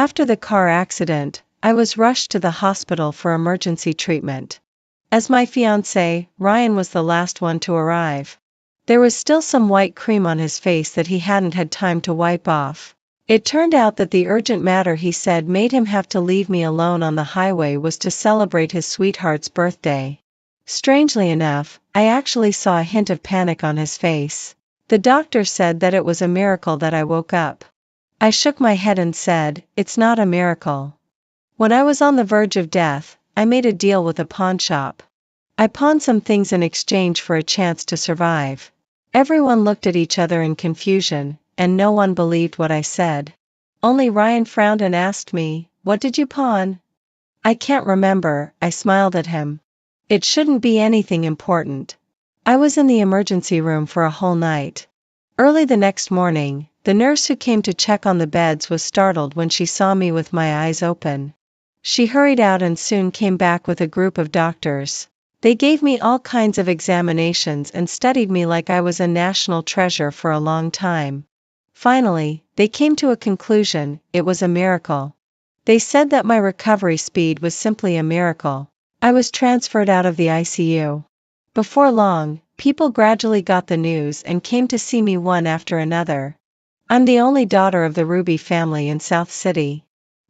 After the car accident, I was rushed to the hospital for emergency treatment. As my fiancé, Ryan was the last one to arrive. There was still some white cream on his face that he hadn't had time to wipe off. It turned out that the urgent matter he said made him have to leave me alone on the highway was to celebrate his sweetheart's birthday. Strangely enough, I actually saw a hint of panic on his face. The doctor said that it was a miracle that I woke up. I shook my head and said, "It's not a miracle." When I was on the verge of death, I made a deal with a pawn shop. I pawned some things in exchange for a chance to survive. Everyone looked at each other in confusion, and no one believed what I said. Only Ryan frowned and asked me, "What did you pawn?" "I can't remember," I smiled at him. "It shouldn't be anything important." I was in the emergency room for a whole night. Early the next morning, the nurse who came to check on the beds was startled when she saw me with my eyes open. She hurried out and soon came back with a group of doctors. They gave me all kinds of examinations and studied me like I was a national treasure for a long time. Finally, they came to a conclusion: it was a miracle. They said that my recovery speed was simply a miracle. I was transferred out of the ICU. Before long, people gradually got the news and came to see me one after another. I'm the only daughter of the Ruby family in South City.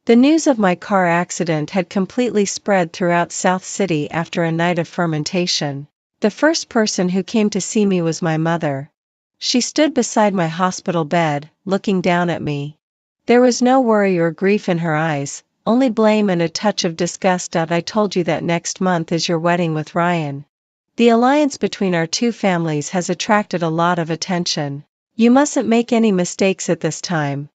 The news of my car accident had completely spread throughout South City after a night of fermentation. The first person who came to see me was my mother. She stood beside my hospital bed, looking down at me. There was no worry or grief in her eyes, only blame and a touch of disgust. "I told you that next month is your wedding with Ryan. The alliance between our two families has attracted a lot of attention. You mustn't make any mistakes at this time.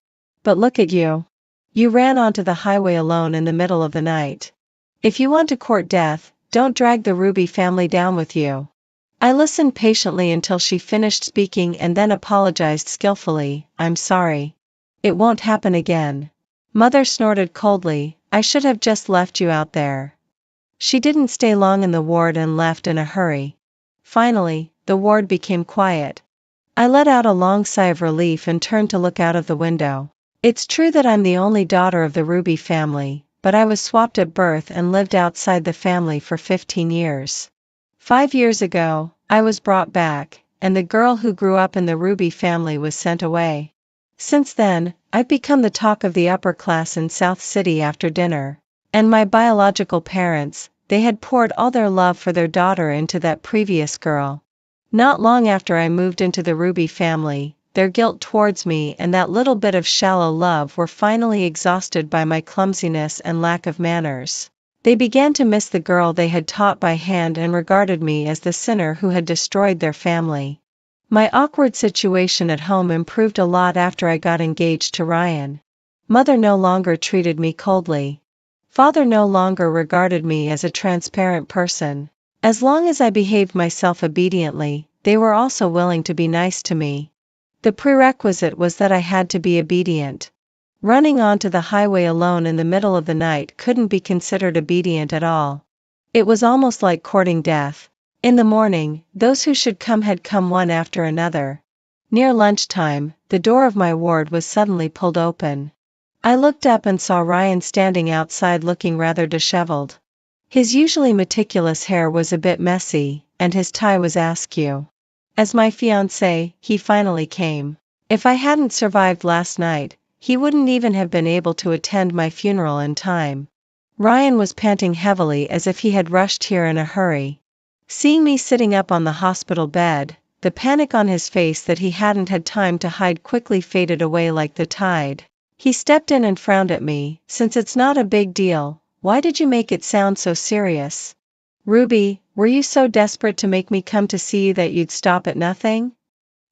But look at you. You ran onto the highway alone in the middle of the night. If you want to court death, don't drag the Ruby family down with you." I listened patiently until she finished speaking and then apologized skillfully. "I'm sorry. It won't happen again." Mother snorted coldly, "I should have just left you out there." She didn't stay long in the ward and left in a hurry. Finally, the ward became quiet. I let out a long sigh of relief and turned to look out of the window. It's true that I'm the only daughter of the Ruby family, but I was swapped at birth and lived outside the family for 15 years. 5 years ago, I was brought back, and the girl who grew up in the Ruby family was sent away. Since then, I've become the talk of the upper class in South City after dinner. And my biological parents, they had poured all their love for their daughter into that previous girl. Not long after I moved into the Ruby family, their guilt towards me and that little bit of shallow love were finally exhausted by my clumsiness and lack of manners. They began to miss the girl they had taught by hand and regarded me as the sinner who had destroyed their family. My awkward situation at home improved a lot after I got engaged to Ryan. Mother no longer treated me coldly. Father no longer regarded me as a transparent person. As long as I behaved myself obediently, they were also willing to be nice to me. The prerequisite was that I had to be obedient. Running onto the highway alone in the middle of the night couldn't be considered obedient at all. It was almost like courting death. In the morning, those who should come had come one after another. Near lunchtime, the door of my ward was suddenly pulled open. I looked up and saw Ryan standing outside looking rather disheveled. His usually meticulous hair was a bit messy, and his tie was askew. As my fiancé, he finally came. If I hadn't survived last night, he wouldn't even have been able to attend my funeral in time. Ryan was panting heavily as if he had rushed here in a hurry. Seeing me sitting up on the hospital bed, the panic on his face that he hadn't had time to hide quickly faded away like the tide. He stepped in and frowned at me. "Since it's not a big deal, why did you make it sound so serious? Ruby, were you so desperate to make me come to see you that you'd stop at nothing?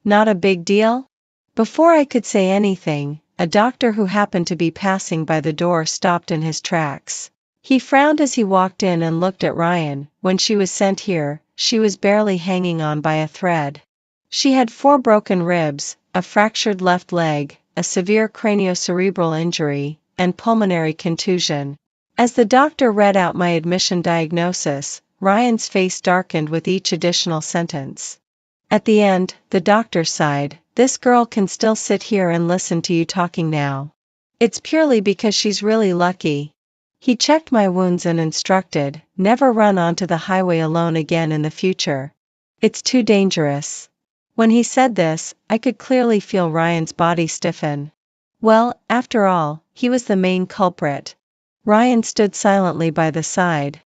Not a big deal?" Before I could say anything, a doctor who happened to be passing by the door stopped in his tracks. He frowned as he walked in and looked at Ryan. "When she was sent here, she was barely hanging on by a thread. She had 4 broken ribs, a fractured left leg, a severe craniocerebral injury, and pulmonary contusion." As the doctor read out my admission diagnosis, Ryan's face darkened with each additional sentence. At the end, the doctor sighed. "This girl can still sit here and listen to you talking now. It's purely because she's really lucky. He checked my wounds and instructed, never run onto the highway alone again in the future. It's too dangerous. When he said this, I could clearly feel Ryan's body stiffen. Well, after all, he was the main culprit. Ryan stood silently by the side.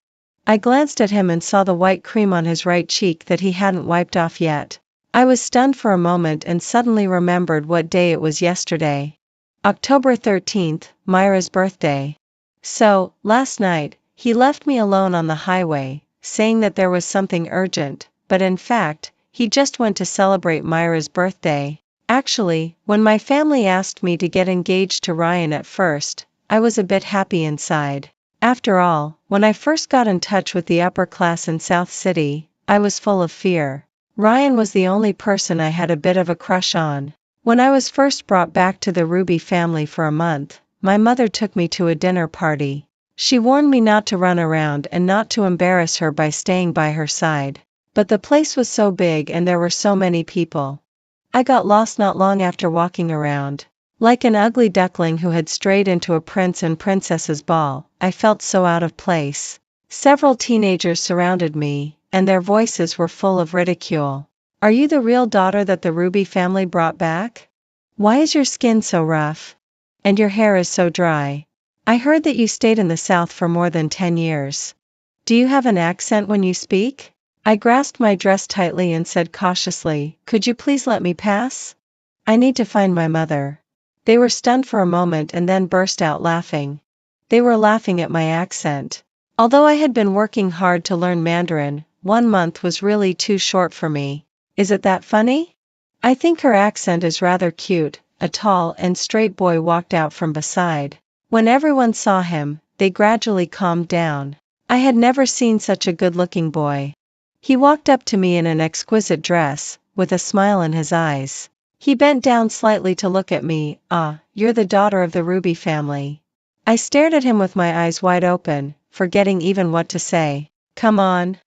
I glanced at him and saw the white cream on his right cheek that he hadn't wiped off yet. I was stunned for a moment and suddenly remembered what day it was yesterday. October 13th, Myra's birthday. So, last night, he left me alone on the highway, saying that there was something urgent, but in fact, he just went to celebrate Myra's birthday. Actually, when my family asked me to get engaged to Ryan at first, I was a bit happy inside. After all, when I first got in touch with the upper class in South City, I was full of fear. Ryan was the only person I had a bit of a crush on. When I was first brought back to the Ruby family for a month, my mother took me to a dinner party. She warned me not to run around and not to embarrass her by staying by her side. But the place was so big and there were so many people. I got lost not long after walking around. Like an ugly duckling who had strayed into a prince and princess's ball, I felt so out of place. Several teenagers surrounded me, and their voices were full of ridicule. Are you the real daughter that the Ruby family brought back? Why is your skin so rough? And your hair is so dry. I heard that you stayed in the South for more than 10 years. Do you have an accent when you speak? I grasped my dress tightly and said cautiously, could you please let me pass? I need to find my mother. They were stunned for a moment and then burst out laughing. They were laughing at my accent. Although I had been working hard to learn Mandarin, 1 month was really too short for me. Is it that funny? I think her accent is rather cute. A tall and straight boy walked out from beside. When everyone saw him, they gradually calmed down. I had never seen such a good-looking boy. He walked up to me in an exquisite dress, with a smile in his eyes. He bent down slightly to look at me. Ah, you're the daughter of the Ruby family. I stared at him with my eyes wide open, forgetting even what to say. Come on.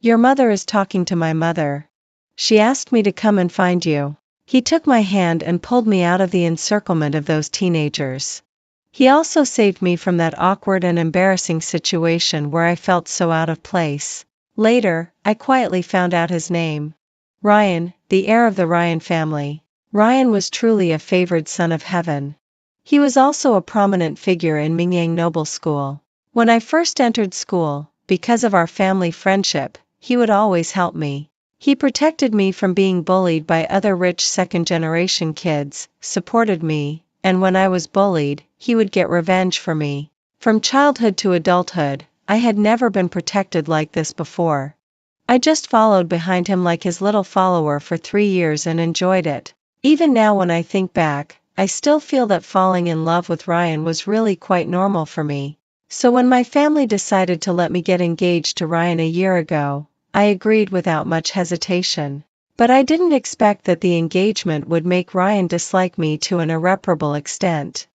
Your mother is talking to my mother. She asked me to come and find you. He took my hand and pulled me out of the encirclement of those teenagers. He also saved me from that awkward and embarrassing situation where I felt so out of place. Later, I quietly found out his name. Ryan, the heir of the Ryan family. Ryan was truly a favored son of heaven. He was also a prominent figure in Mingyang Noble School. When I first entered school, because of our family friendship, he would always help me. He protected me from being bullied by other rich second-generation kids, supported me, and when I was bullied, he would get revenge for me. From childhood to adulthood, I had never been protected like this before. I just followed behind him like his little follower for 3 years and enjoyed it. Even now when I think back, I still feel that falling in love with Ryan was really quite normal for me. So when my family decided to let me get engaged to Ryan a year ago, I agreed without much hesitation. But I didn't expect that the engagement would make Ryan dislike me to an irreparable extent.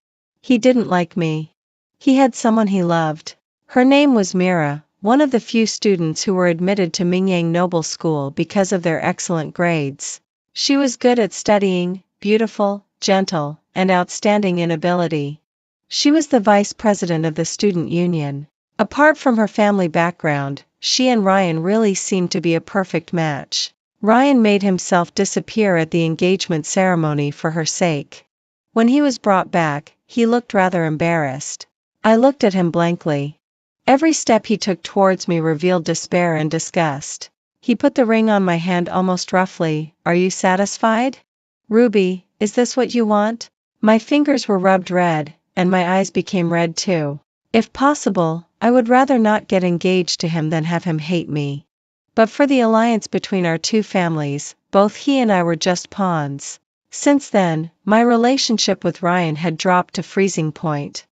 He didn't like me. He had someone he loved. Her name was Mira, one of the few students who were admitted to Mingyang Noble School because of their excellent grades. She was good at studying, beautiful, gentle, and outstanding in ability. She was the vice president of the student union. Apart from her family background, she and Ryan really seemed to be a perfect match. Ryan made himself disappear at the engagement ceremony for her sake. When he was brought back, he looked rather embarrassed. I looked at him blankly. Every step he took towards me revealed despair and disgust. He put the ring on my hand almost roughly. Are you satisfied? Ruby, is this what you want? My fingers were rubbed red, and my eyes became red too. If possible, I would rather not get engaged to him than have him hate me. But for the alliance between our two families, both he and I were just pawns. Since then, my relationship with Ryan had dropped to freezing point.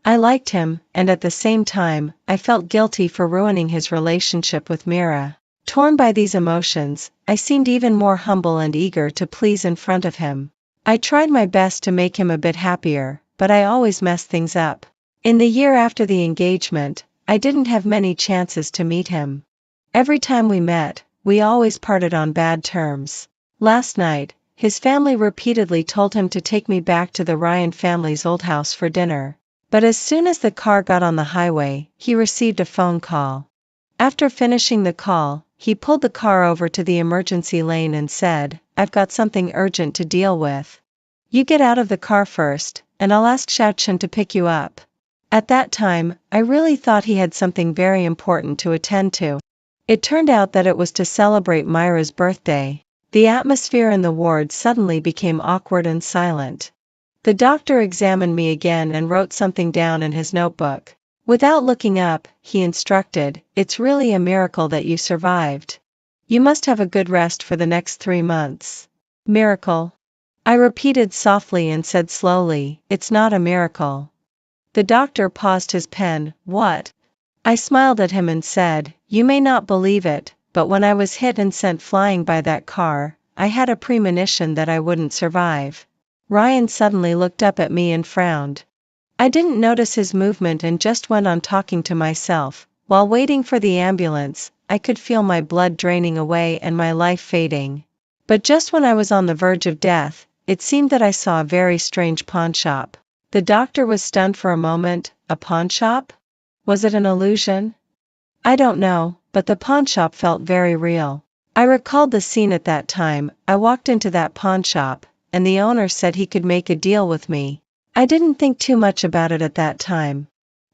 I liked him, and at the same time, I felt guilty for ruining his relationship with Mira. Torn by these emotions, I seemed even more humble and eager to please in front of him. I tried my best to make him a bit happier, but I always messed things up. In the year after the engagement, I didn't have many chances to meet him. Every time we met, we always parted on bad terms. Last night, his family repeatedly told him to take me back to the Ryan family's old house for dinner. But as soon as the car got on the highway, he received a phone call. After finishing the call, he pulled the car over to the emergency lane and said, "I've got something urgent to deal with. You get out of the car first, and I'll ask Xiaochen to pick you up." At that time, I really thought he had something very important to attend to. It turned out that it was to celebrate Myra's birthday. The atmosphere in the ward suddenly became awkward and silent. The doctor examined me again and wrote something down in his notebook. Without looking up, he instructed, "It's really a miracle that you survived. You must have a good rest for the next 3 months." Miracle? I repeated softly and said slowly, "It's not a miracle." The doctor paused his pen. "What?" I smiled at him and said, "You may not believe it, but when I was hit and sent flying by that car, I had a premonition that I wouldn't survive." Ryan suddenly looked up at me and frowned. I didn't notice his movement and just went on talking to myself. While waiting for the ambulance, I could feel my blood draining away and my life fading. But just when I was on the verge of death, it seemed that I saw a very strange pawnshop. The doctor was stunned for a moment. A pawnshop? Was it an illusion? I don't know, but the pawnshop felt very real. I recalled the scene at that time. I walked into that pawnshop, and the owner said he could make a deal with me. I didn't think too much about it at that time.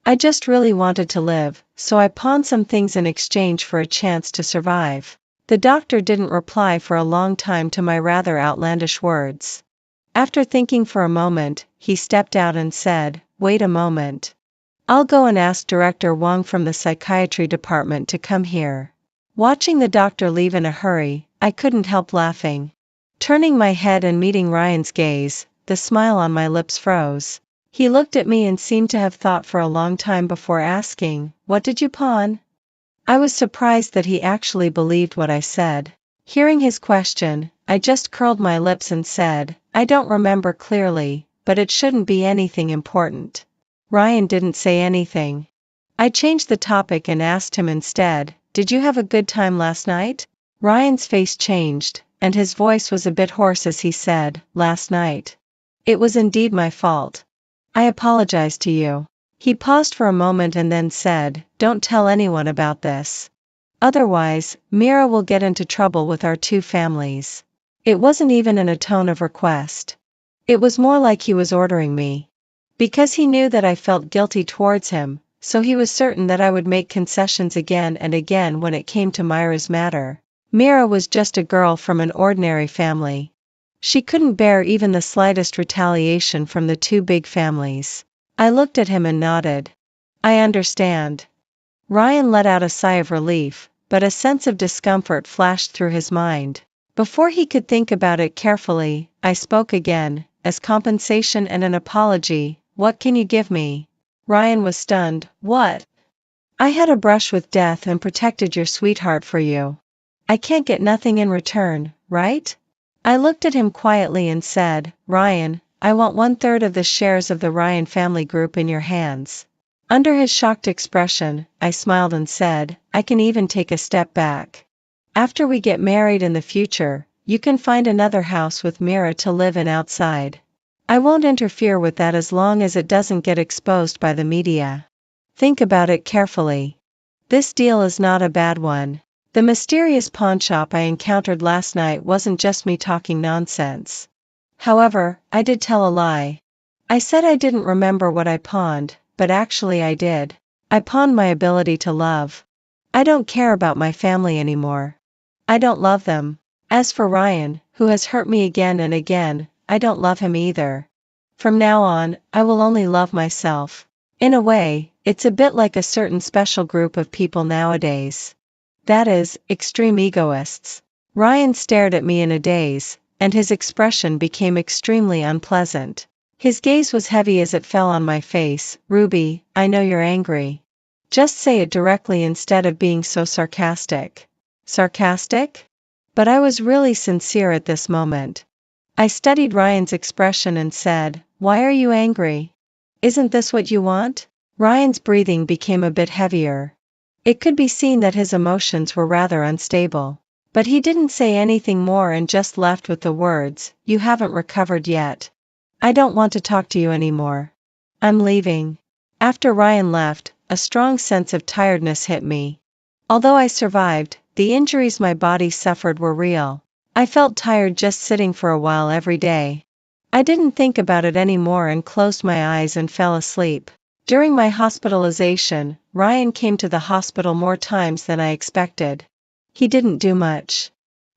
I just really wanted to live, so I pawned some things in exchange for a chance to survive. The doctor didn't reply for a long time to my rather outlandish words. After thinking for a moment, he stepped out and said, "Wait a moment. I'll go and ask Director Wang from the psychiatry department to come here." Watching the doctor leave in a hurry, I couldn't help laughing. Turning my head and meeting Ryan's gaze, the smile on my lips froze. He looked at me and seemed to have thought for a long time before asking, "What did you pawn?" I was surprised that he actually believed what I said. Hearing his question, I just curled my lips and said, "I don't remember clearly, but it shouldn't be anything important." Ryan didn't say anything. I changed the topic and asked him instead, "Did you have a good time last night?" Ryan's face changed, and his voice was a bit hoarse as he said, "Last night. It was indeed my fault. I apologize to you." He paused for a moment and then said, "Don't tell anyone about this. Otherwise, Mira will get into trouble with our two families." It wasn't even in a tone of request. It was more like he was ordering me. Because he knew that I felt guilty towards him, so he was certain that I would make concessions again and again when it came to Myra's matter. Mira was just a girl from an ordinary family. She couldn't bear even the slightest retaliation from the two big families. I looked at him and nodded. "I understand." Ryan let out a sigh of relief, but a sense of discomfort flashed through his mind. Before he could think about it carefully, I spoke again, "As compensation and an apology, what can you give me?" Ryan was stunned. "What?" "I had a brush with death and protected your sweetheart for you. I can't get nothing in return, right?" I looked at him quietly and said, "Ryan, I want 1/3 of the shares of the Ryan family group in your hands." Under his shocked expression, I smiled and said, "I can even take a step back. After we get married in the future, you can find another house with Mira to live in outside. I won't interfere with that as long as it doesn't get exposed by the media. Think about it carefully. This deal is not a bad one." The mysterious pawnshop I encountered last night wasn't just me talking nonsense. However, I did tell a lie. I said I didn't remember what I pawned, but actually I did. I pawned my ability to love. I don't care about my family anymore. I don't love them. As for Ryan, who has hurt me again and again, I don't love him either. From now on, I will only love myself. In a way, it's a bit like a certain special group of people nowadays. That is, extreme egoists. Ryan stared at me in a daze, and his expression became extremely unpleasant. His gaze was heavy as it fell on my face. "Ruby, I know you're angry. Just say it directly instead of being so sarcastic." Sarcastic? But I was really sincere at this moment. I studied Ryan's expression and said, "Why are you angry? Isn't this what you want?" Ryan's breathing became a bit heavier. It could be seen that his emotions were rather unstable. But he didn't say anything more and just left with the words, "You haven't recovered yet. I don't want to talk to you anymore. I'm leaving." After Ryan left, a strong sense of tiredness hit me. Although I survived, the injuries my body suffered were real. I felt tired just sitting for a while every day. I didn't think about it anymore and closed my eyes and fell asleep. During my hospitalization, Ryan came to the hospital more times than I expected. He didn't do much.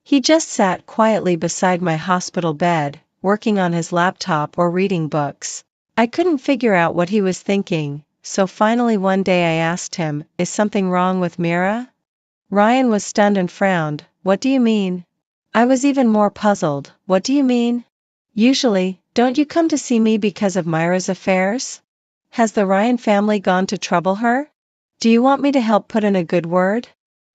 He just sat quietly beside my hospital bed, working on his laptop or reading books. I couldn't figure out what he was thinking, so finally one day I asked him, "Is something wrong with Mira?" Ryan was stunned and frowned. "What do you mean?" I was even more puzzled. "What do you mean? Usually, don't you come to see me because of Myra's affairs? Has the Ryan family gone to trouble her? Do you want me to help put in a good word?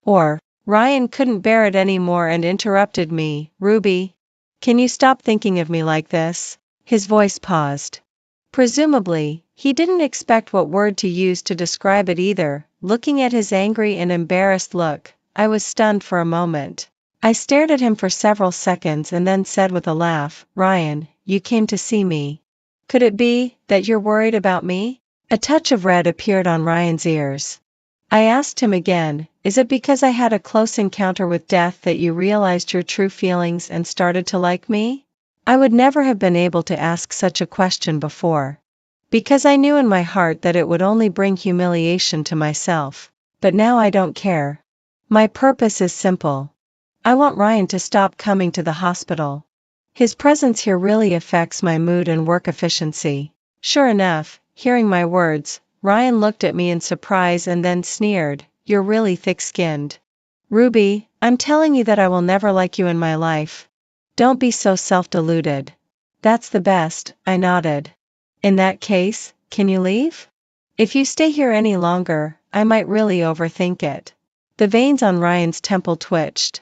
Or..." Ryan couldn't bear it anymore and interrupted me. "Ruby, can you stop thinking of me like this?" His voice paused. Presumably, he didn't expect what word to use to describe it either. Looking at his angry and embarrassed look, I was stunned for a moment. I stared at him for several seconds and then said with a laugh, "Ryan, you came to see me. Could it be that you're worried about me?" A touch of red appeared on Ryan's ears. I asked him again, "Is it because I had a close encounter with death that you realized your true feelings and started to like me?" I would never have been able to ask such a question before, because I knew in my heart that it would only bring humiliation to myself. But now I don't care. My purpose is simple. I want Ryan to stop coming to the hospital. His presence here really affects my mood and work efficiency. Sure enough, hearing my words, Ryan looked at me in surprise and then sneered, "You're really thick-skinned. Ruby, I'm telling you that I will never like you in my life. Don't be so self-deluded." "That's the best," I nodded. "In that case, can you leave? If you stay here any longer, I might really overthink it." The veins on Ryan's temple twitched.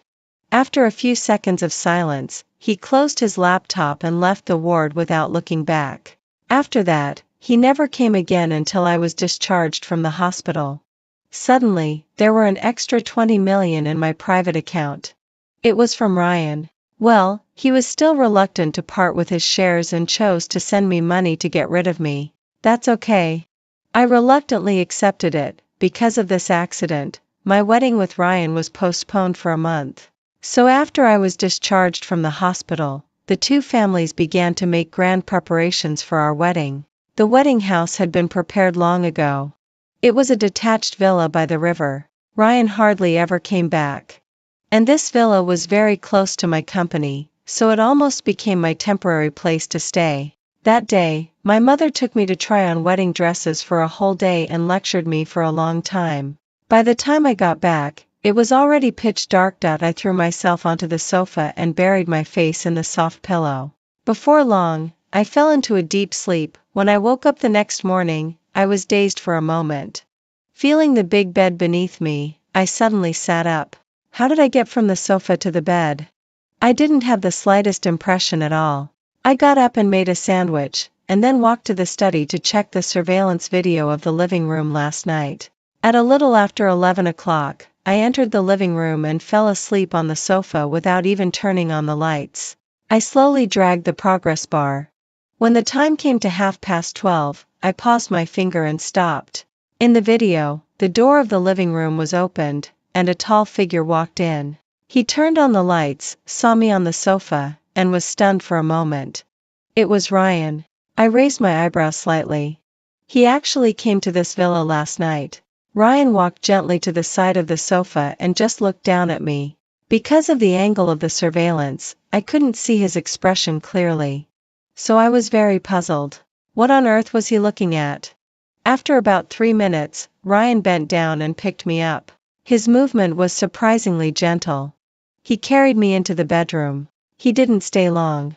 After a few seconds of silence, he closed his laptop and left the ward without looking back. After that, he never came again until I was discharged from the hospital. Suddenly, there were an extra 20 million in my private account. It was from Ryan. Well, he was still reluctant to part with his shares and chose to send me money to get rid of me. That's okay. I reluctantly accepted it. Because of this accident, my wedding with Ryan was postponed for a month. So after I was discharged from the hospital, the two families began to make grand preparations for our wedding. The wedding house had been prepared long ago. It was a detached villa by the river. Ryan hardly ever came back. And this villa was very close to my company, so it almost became my temporary place to stay. That day, my mother took me to try on wedding dresses for a whole day and lectured me for a long time. By the time I got back, it was already pitch dark. I threw myself onto the sofa and buried my face in the soft pillow. Before long, I fell into a deep sleep. When I woke up the next morning, I was dazed for a moment. Feeling the big bed beneath me, I suddenly sat up. How did I get from the sofa to the bed? I didn't have the slightest impression at all. I got up and made a sandwich, and then walked to the study to check the surveillance video of the living room last night. At a little after 11 o'clock, I entered the living room and fell asleep on the sofa without even turning on the lights. I slowly dragged the progress bar. When the time came to 12:30, I paused my finger and stopped. In the video, the door of the living room was opened, and a tall figure walked in. He turned on the lights, saw me on the sofa, and was stunned for a moment. It was Ryan. I raised my eyebrows slightly. He actually came to this villa last night. Ryan walked gently to the side of the sofa and just looked down at me. Because of the angle of the surveillance, I couldn't see his expression clearly. So I was very puzzled. What on earth was he looking at? After about 3 minutes, Ryan bent down and picked me up. His movement was surprisingly gentle. He carried me into the bedroom. He didn't stay long.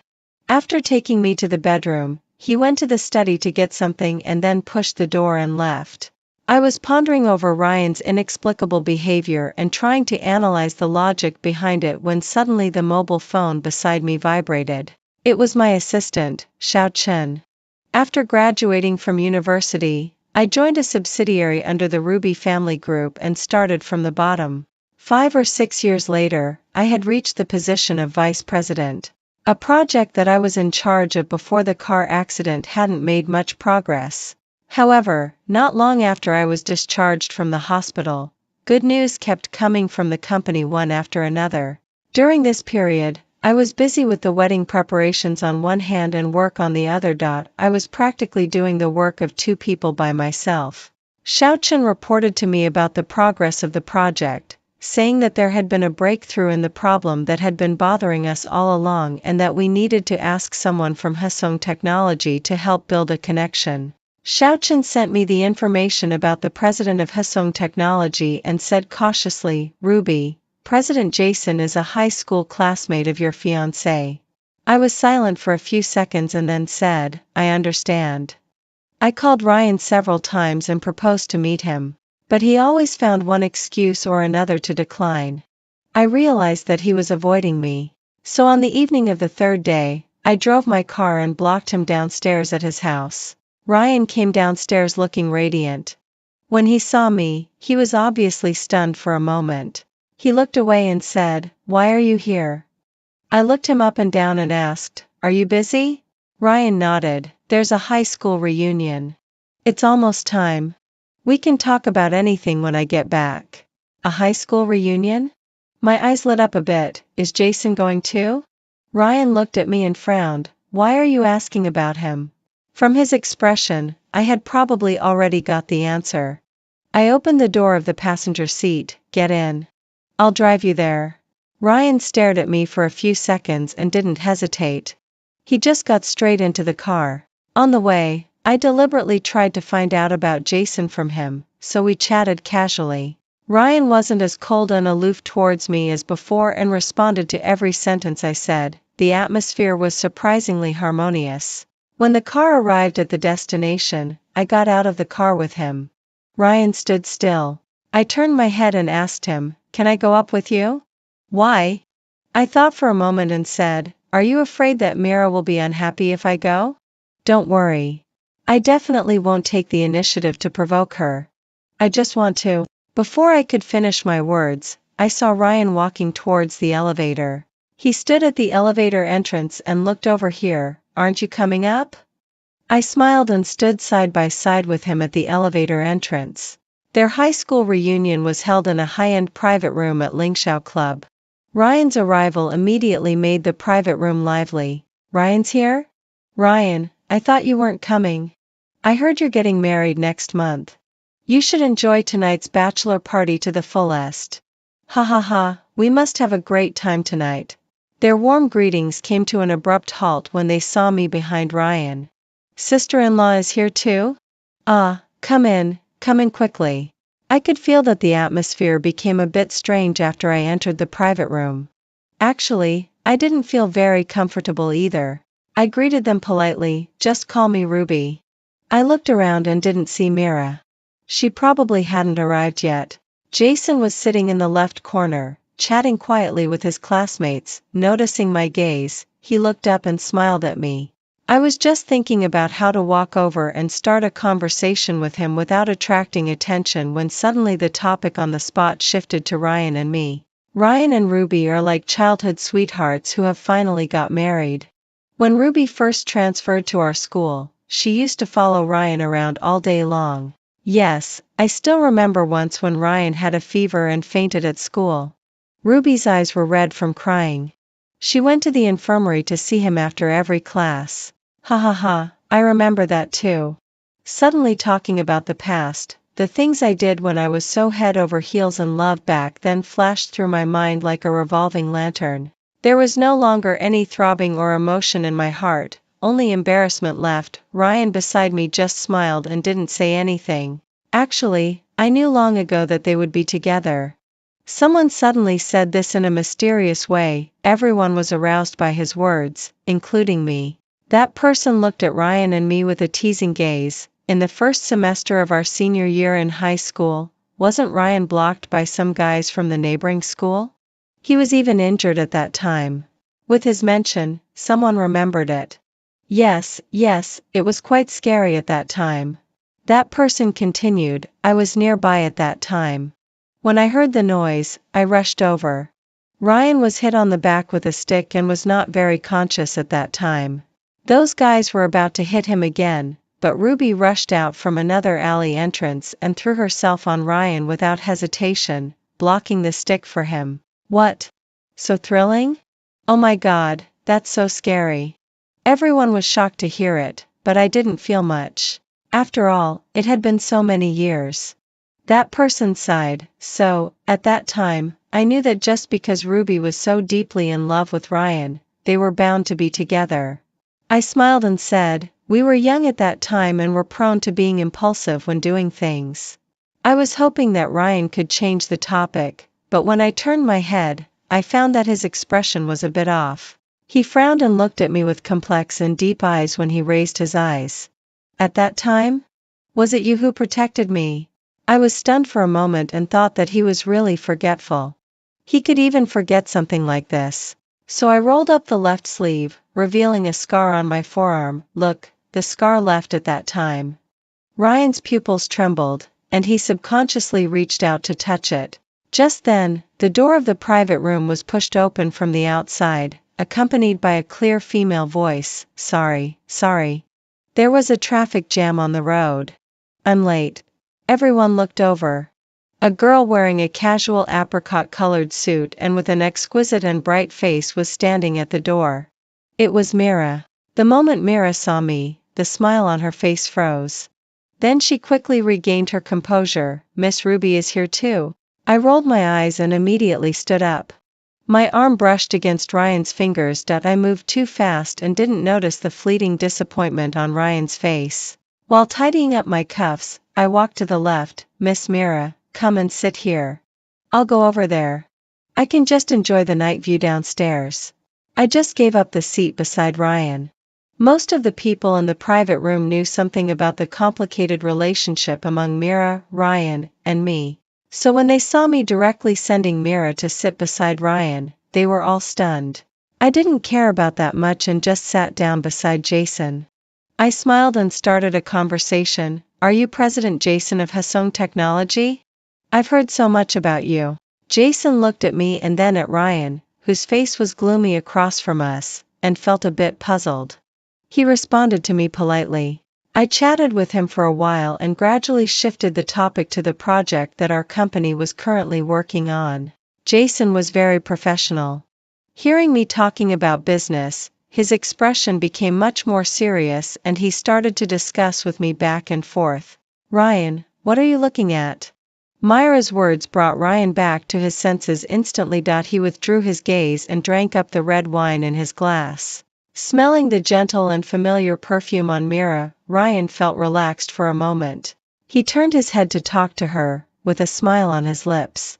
After taking me to the bedroom, he went to the study to get something and then pushed the door and left. I was pondering over Ryan's inexplicable behavior and trying to analyze the logic behind it when suddenly the mobile phone beside me vibrated. It was my assistant, Xiao Chen. After graduating from university, I joined a subsidiary under the Ruby family group and started from the bottom. 5 or 6 years later, I had reached the position of vice president. A project that I was in charge of before the car accident hadn't made much progress. However, not long after I was discharged from the hospital, good news kept coming from the company one after another. During this period, I was busy with the wedding preparations on one hand and work on the other. I was practically doing the work of two people by myself. Xiaochen reported to me about the progress of the project, saying that there had been a breakthrough in the problem that had been bothering us all along and that we needed to ask someone from Hesong Technology to help build a connection. Xiaochen sent me the information about the president of Hesong Technology and said cautiously, "Ruby, President Jason is a high school classmate of your fiancé." I was silent for a few seconds and then said, "I understand." I called Ryan several times and proposed to meet him, but he always found one excuse or another to decline. I realized that he was avoiding me. So on the evening of the third day, I drove my car and blocked him downstairs at his house. Ryan came downstairs looking radiant. When he saw me, he was obviously stunned for a moment. He looked away and said, "Why are you here?" I looked him up and down and asked, "Are you busy?" Ryan nodded. "There's a high school reunion. It's almost time. We can talk about anything when I get back." A high school reunion? My eyes lit up a bit. Is Jason going too? Ryan looked at me and frowned. "Why are you asking about him?" From his expression, I had probably already got the answer. I opened the door of the passenger seat. "Get in. I'll drive you there." Ryan stared at me for a few seconds and didn't hesitate. He just got straight into the car. On the way, I deliberately tried to find out about Jason from him, so we chatted casually. Ryan wasn't as cold and aloof towards me as before and responded to every sentence I said. The atmosphere was surprisingly harmonious. When the car arrived at the destination, I got out of the car with him. Ryan stood still. I turned my head and asked him, "Can I go up with you?" "Why?" I thought for a moment and said, "Are you afraid that Mira will be unhappy if I go?" "Don't worry. I definitely won't take the initiative to provoke her. I just want to." Before I could finish my words, I saw Ryan walking towards the elevator. He stood at the elevator entrance and looked over here. "Aren't you coming up?" I smiled and stood side by side with him at the elevator entrance. Their high school reunion was held in a high-end private room at Lingxiao Club. Ryan's arrival immediately made the private room lively. "Ryan's here? Ryan, I thought you weren't coming. I heard you're getting married next month. You should enjoy tonight's bachelor party to the fullest. Ha ha ha, we must have a great time tonight." Their warm greetings came to an abrupt halt when they saw me behind Ryan. "Sister-in-law is here too? Come in quickly." I could feel that the atmosphere became a bit strange after I entered the private room. Actually, I didn't feel very comfortable either. I greeted them politely, "Just call me Ruby." I looked around and didn't see Mira. She probably hadn't arrived yet. Jason was sitting in the left corner, chatting quietly with his classmates. Noticing my gaze, he looked up and smiled at me. I was just thinking about how to walk over and start a conversation with him without attracting attention when suddenly the topic on the spot shifted to Ryan and me. Ryan and Ruby are like childhood sweethearts who have finally got married. When Ruby first transferred to our school, she used to follow Ryan around all day long. Yes, I still remember once when Ryan had a fever and fainted at school. Ruby's eyes were red from crying. She went to the infirmary to see him after every class. Ha ha ha, I remember that too. Suddenly talking about the past, the things I did when I was so head over heels in love back then flashed through my mind like a revolving lantern. There was no longer any throbbing or emotion in my heart, only embarrassment left. Ryan beside me just smiled and didn't say anything. Actually, I knew long ago that they would be together. Someone suddenly said this in a mysterious way. Everyone was aroused by his words, including me. That person looked at Ryan and me with a teasing gaze. In the first semester of our senior year in high school, wasn't Ryan blocked by some guys from the neighboring school? He was even injured at that time. With his mention, someone remembered it. Yes, it was quite scary at that time. That person continued, I was nearby at that time. When I heard the noise, I rushed over. Ryan was hit on the back with a stick and was not very conscious at that time. Those guys were about to hit him again, but Ruby rushed out from another alley entrance and threw herself on Ryan without hesitation, blocking the stick for him. What? So thrilling? Oh my God, that's so scary. Everyone was shocked to hear it, but I didn't feel much. After all, it had been so many years. That person sighed, so, at that time, I knew that just because Ruby was so deeply in love with Ryan, they were bound to be together. I smiled and said, we were young at that time and were prone to being impulsive when doing things. I was hoping that Ryan could change the topic, but when I turned my head, I found that his expression was a bit off. He frowned and looked at me with complex and deep eyes when he raised his eyes. At that time? Was it you who protected me? I was stunned for a moment and thought that he was really forgetful. He could even forget something like this. So I rolled up the left sleeve, revealing a scar on my forearm. Look, the scar left at that time. Ryan's pupils trembled, and he subconsciously reached out to touch it. Just then, the door of the private room was pushed open from the outside, accompanied by a clear female voice. Sorry. There was a traffic jam on the road. I'm late. Everyone looked over. A girl wearing a casual apricot-colored suit and with an exquisite and bright face was standing at the door. It was Mira. The moment Mira saw me, the smile on her face froze. Then she quickly regained her composure. Miss Ruby is here too. I rolled my eyes and immediately stood up. My arm brushed against Ryan's fingers. I moved too fast and didn't notice the fleeting disappointment on Ryan's face. While tidying up my cuffs, I walked to the left. Miss Mira, come and sit here. I'll go over there. I can just enjoy the night view downstairs. I just gave up the seat beside Ryan. Most of the people in the private room knew something about the complicated relationship among Mira, Ryan, and me. So when they saw me directly sending Mira to sit beside Ryan, they were all stunned. I didn't care about that much and just sat down beside Jason. I smiled and started a conversation. Are you President Jason of Hasong Technology? I've heard so much about you. Jason looked at me and then at Ryan, whose face was gloomy across from us, and felt a bit puzzled. He responded to me politely. I chatted with him for a while and gradually shifted the topic to the project that our company was currently working on. Jason was very professional. Hearing me talking about business, his expression became much more serious and he started to discuss with me back and forth. Ryan, what are you looking at? Myra's words brought Ryan back to his senses instantly. He withdrew his gaze and drank up the red wine in his glass. Smelling the gentle and familiar perfume on Mira, Ryan felt relaxed for a moment. He turned his head to talk to her, with a smile on his lips.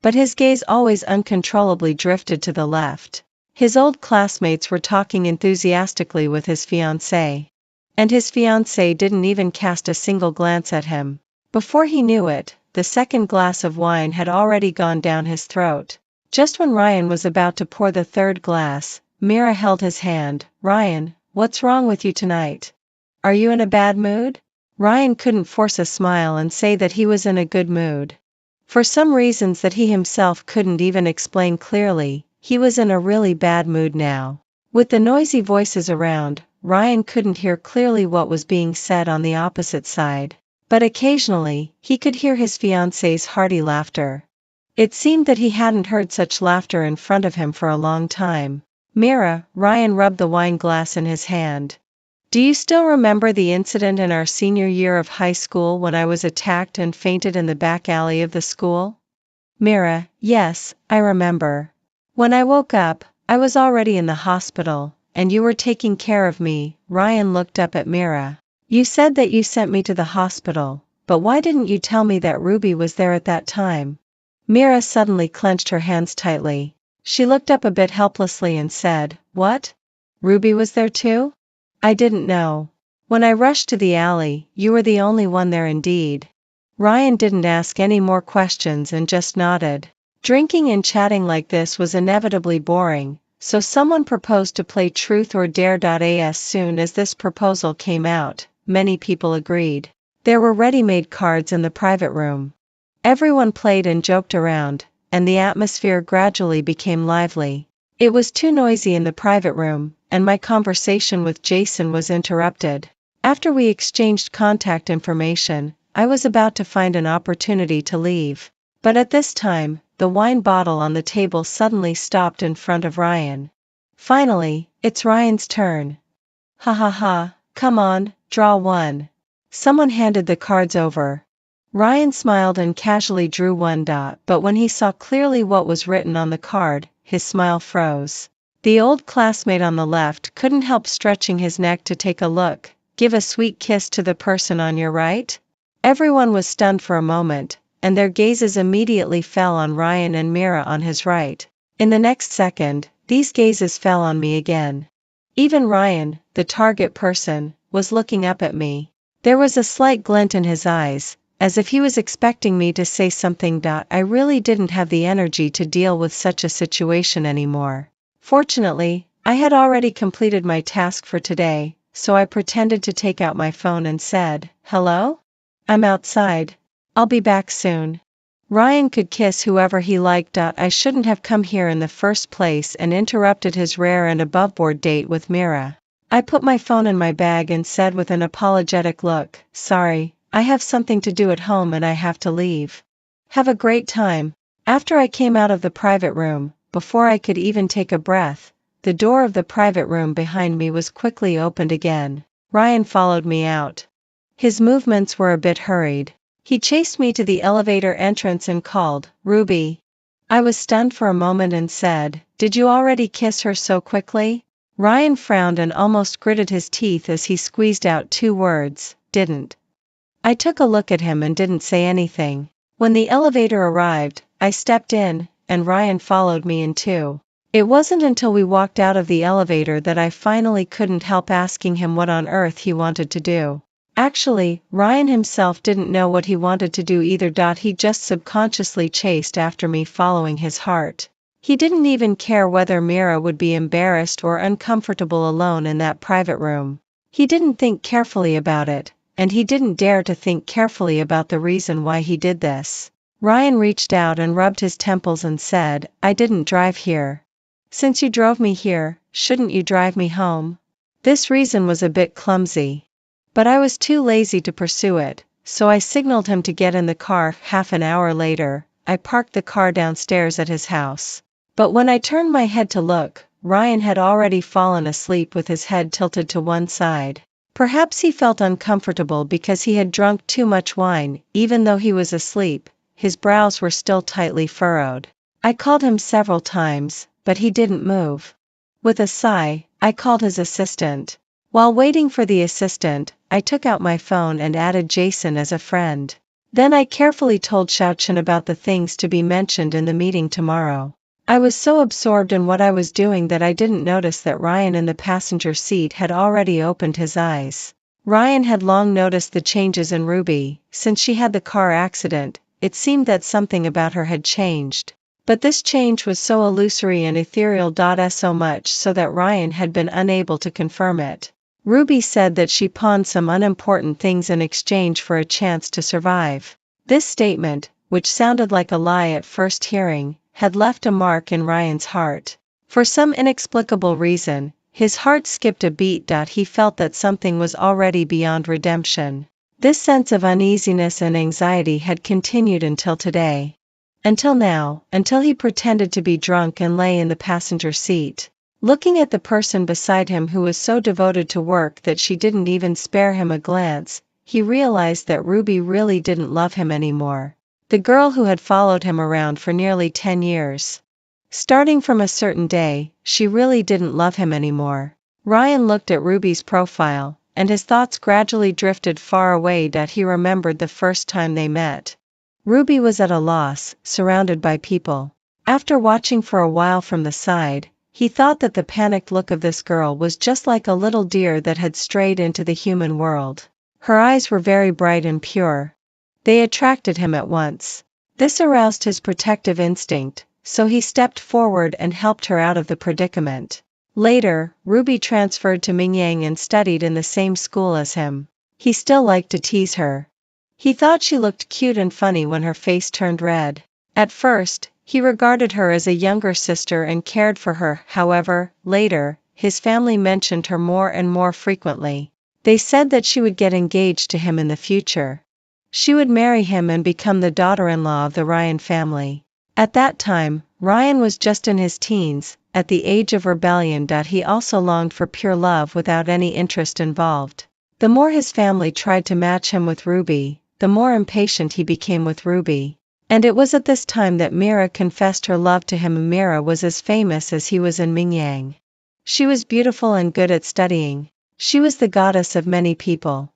But his gaze always uncontrollably drifted to the left. His old classmates were talking enthusiastically with his fiancée. And his fiancée didn't even cast a single glance at him. Before he knew it, the second glass of wine had already gone down his throat. Just when Ryan was about to pour the third glass, Mira held his hand. Ryan, what's wrong with you tonight? Are you in a bad mood? Ryan couldn't force a smile and say that he was in a good mood. For some reasons that he himself couldn't even explain clearly, he was in a really bad mood now. With the noisy voices around, Ryan couldn't hear clearly what was being said on the opposite side. But occasionally, he could hear his fiancée's hearty laughter. It seemed that he hadn't heard such laughter in front of him for a long time. Mira, Ryan rubbed the wine glass in his hand. Do you still remember the incident in our senior year of high school when I was attacked and fainted in the back alley of the school? Mira, yes, I remember. When I woke up, I was already in the hospital, and you were taking care of me. Ryan looked up at Mira. You said that you sent me to the hospital, but why didn't you tell me that Ruby was there at that time? Mira suddenly clenched her hands tightly. She looked up a bit helplessly and said, What? Ruby was there too? I didn't know. When I rushed to the alley, you were the only one there indeed. Ryan didn't ask any more questions and just nodded. Drinking and chatting like this was inevitably boring, so someone proposed to play Truth or Dare. As soon as this proposal came out, many people agreed. There were ready-made cards in the private room. Everyone played and joked around, and the atmosphere gradually became lively. It was too noisy in the private room, and my conversation with Jason was interrupted. After we exchanged contact information, I was about to find an opportunity to leave. But at this time, the wine bottle on the table suddenly stopped in front of Ryan. Finally, it's Ryan's turn. Ha ha ha, come on, draw one. Someone handed the cards over. Ryan smiled and casually drew one. But when he saw clearly what was written on the card, his smile froze. The old classmate on the left couldn't help stretching his neck to take a look. Give a sweet kiss to the person on your right? Everyone was stunned for a moment, and their gazes immediately fell on Ryan and Mira on his right. In the next second, these gazes fell on me again. Even Ryan, the target person, was looking up at me. There was a slight glint in his eyes, as if he was expecting me to say something. I really didn't have the energy to deal with such a situation anymore. Fortunately, I had already completed my task for today, so I pretended to take out my phone and said, "Hello? I'm outside. I'll be back soon." Ryan could kiss whoever he liked. I shouldn't have come here in the first place and interrupted his rare and aboveboard date with Mira. I put my phone in my bag and said with an apologetic look, "Sorry, I have something to do at home and I have to leave. Have a great time." After I came out of the private room, before I could even take a breath, the door of the private room behind me was quickly opened again. Ryan followed me out. His movements were a bit hurried. He chased me to the elevator entrance and called, "Ruby." I was stunned for a moment and said, "Did you already kiss her so quickly?" Ryan frowned and almost gritted his teeth as he squeezed out two words, "Didn't." I took a look at him and didn't say anything. When the elevator arrived, I stepped in, and Ryan followed me in too. It wasn't until we walked out of the elevator that I finally couldn't help asking him what on earth he wanted to do. Actually, Ryan himself didn't know what he wanted to do either. He just subconsciously chased after me, following his heart. He didn't even care whether Mira would be embarrassed or uncomfortable alone in that private room. He didn't think carefully about it, and he didn't dare to think carefully about the reason why he did this. Ryan reached out and rubbed his temples and said, "I didn't drive here. Since you drove me here, shouldn't you drive me home?" This reason was a bit clumsy, but I was too lazy to pursue it, so I signaled him to get in the car. Half an hour later, I parked the car downstairs at his house. But when I turned my head to look, Ryan had already fallen asleep with his head tilted to one side. Perhaps he felt uncomfortable because he had drunk too much wine. Even though he was asleep, his brows were still tightly furrowed. I called him several times, but he didn't move. With a sigh, I called his assistant. While waiting for the assistant, I took out my phone and added Jason as a friend. Then I carefully told Xiaochen about the things to be mentioned in the meeting tomorrow. I was so absorbed in what I was doing that I didn't notice that Ryan in the passenger seat had already opened his eyes. Ryan had long noticed the changes in Ruby. Since she had the car accident, it seemed that something about her had changed. But this change was so illusory and ethereal. So much so that Ryan had been unable to confirm it. Ruby said that she pawned some unimportant things in exchange for a chance to survive. This statement, which sounded like a lie at first hearing, had left a mark in Ryan's heart. For some inexplicable reason, his heart skipped a beat. He felt that something was already beyond redemption. This sense of uneasiness and anxiety had continued until today. Until now, until he pretended to be drunk and lay in the passenger seat, looking at the person beside him who was so devoted to work that she didn't even spare him a glance. He realized that Ruby really didn't love him anymore. The girl who had followed him around for nearly 10 years. Starting from a certain day, she really didn't love him anymore. Ryan looked at Ruby's profile, and his thoughts gradually drifted far away. He remembered the first time they met. Ruby was at a loss, surrounded by people. After watching for a while from the side, he thought that the panicked look of this girl was just like a little deer that had strayed into the human world. Her eyes were very bright and pure. They attracted him at once. This aroused his protective instinct, so he stepped forward and helped her out of the predicament. Later, Ruby transferred to Mingyang and studied in the same school as him. He still liked to tease her. He thought she looked cute and funny when her face turned red. At first, he regarded her as a younger sister and cared for her. However, later, his family mentioned her more and more frequently. They said that she would get engaged to him in the future. She would marry him and become the daughter-in-law of the Ryan family. At that time, Ryan was just in his teens, at the age of rebellion. He also longed for pure love without any interest involved. The more his family tried to match him with Ruby, the more impatient he became with Ruby. And it was at this time that Mira confessed her love to him. Mira was as famous as he was in Mingyang. She was beautiful and good at studying. She was the goddess of many people.